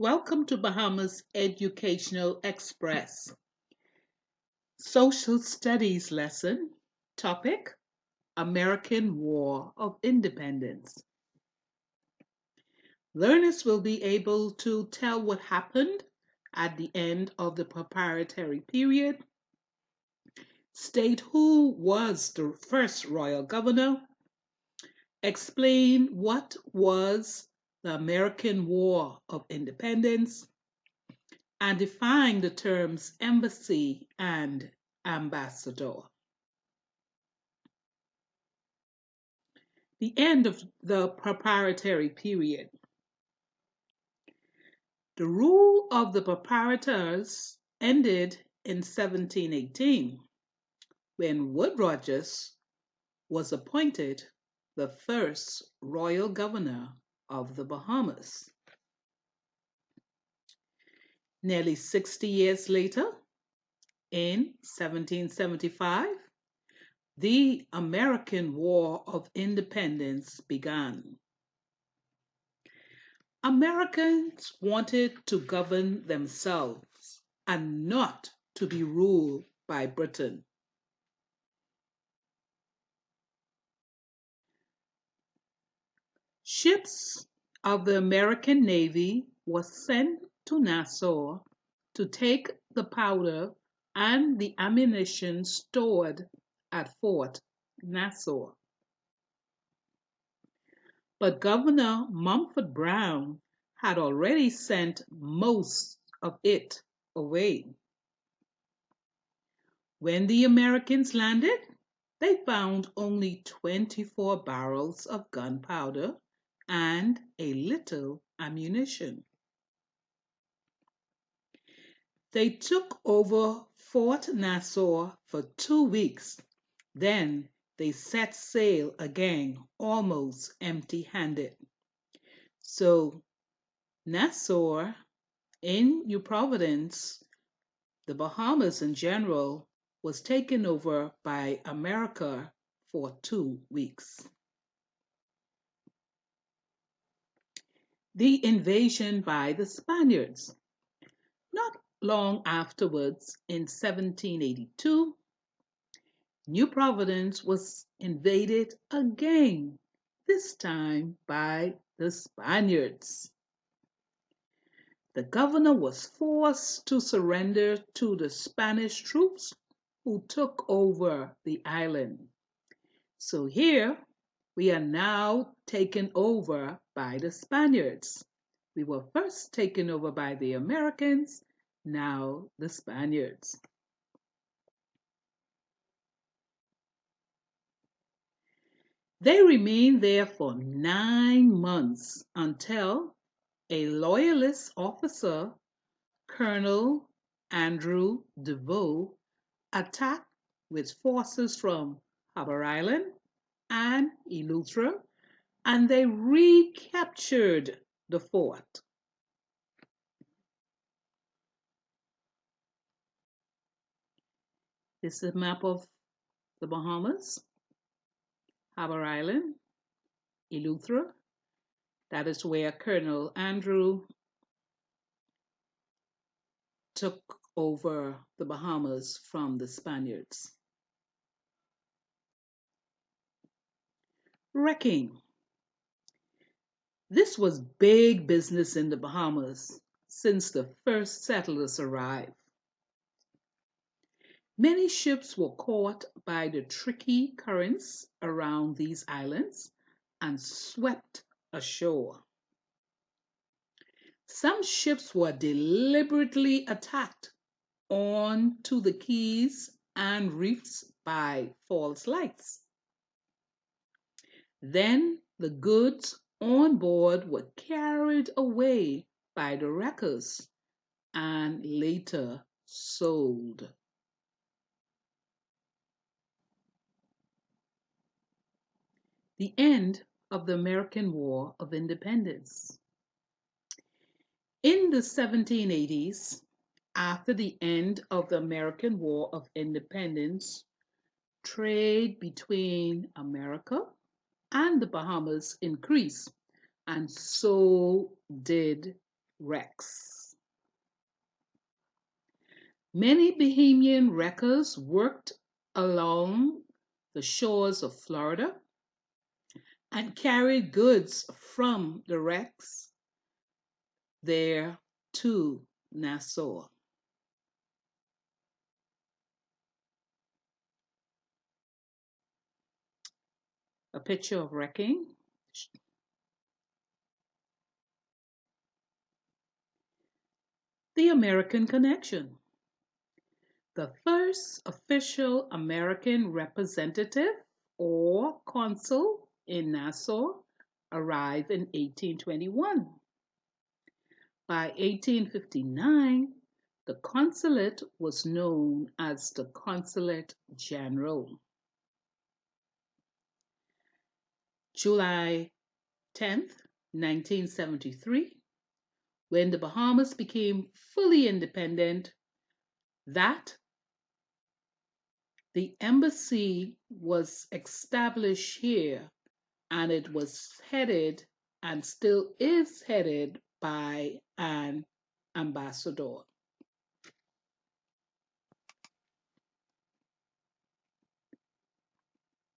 Welcome to Bahamas Educational Express. Social Studies lesson. Topic: American War of Independence. Learners will be able to tell what happened at the end of the Proprietary Period, state who was the first royal governor, explain what was the American War of Independence, and define the terms embassy and ambassador. The end of the Proprietary Period. The rule of the proprietors ended in 1718 when Wood Rogers was appointed the first royal governor of the Bahamas. Nearly 60 years later, in 1775, the American War of Independence began. Americans wanted to govern themselves and not to be ruled by Britain. Ships of the American Navy were sent to Nassau to take the powder and the ammunition stored at Fort Nassau. But Governor Mumford Brown had already sent most of it away. When the Americans landed, they found only 24 barrels of gunpowder and a little ammunition. They took over Fort Nassau for 2 weeks. Then they set sail again almost empty-handed. So Nassau in New Providence, the Bahamas in general, was taken over by America for 2 weeks. The invasion by the Spaniards. Not long afterwards, in 1782, New Providence was invaded again, this time by the Spaniards. The governor was forced to surrender to the Spanish troops who took over the island. So here we are now taken over by the Spaniards. We were first taken over by the Americans, now the Spaniards. They remained there for 9 months until a loyalist officer, Colonel Andrew DeVoe, attacked with forces from Harbour Island and Eleuthera, and they recaptured the fort. This is a map of the Bahamas, Harbour Island, Eleuthera. That is where Colonel Andrew took over the Bahamas from the Spaniards. Wrecking. This was big business in the Bahamas since the first settlers arrived. Many ships were caught by the tricky currents around these islands and swept ashore. Some ships were deliberately attacked onto the keys and reefs by false lights. Then the goods on board were carried away by the wreckers and later sold. The end of the American War of Independence. In the 1780s, after the end of the American War of Independence, trade between America and the Bahamas increased, and so did wrecks. Many Bahamian wreckers worked along the shores of Florida and carried goods from the wrecks there to Nassau. A picture of wrecking. The American Connection. The first official American representative or consul in Nassau arrived in 1821. By 1859, the consulate was known as the Consulate General. July 10th, 1973, when the Bahamas became fully independent, that the embassy was established here, and it was headed and still is headed by an ambassador.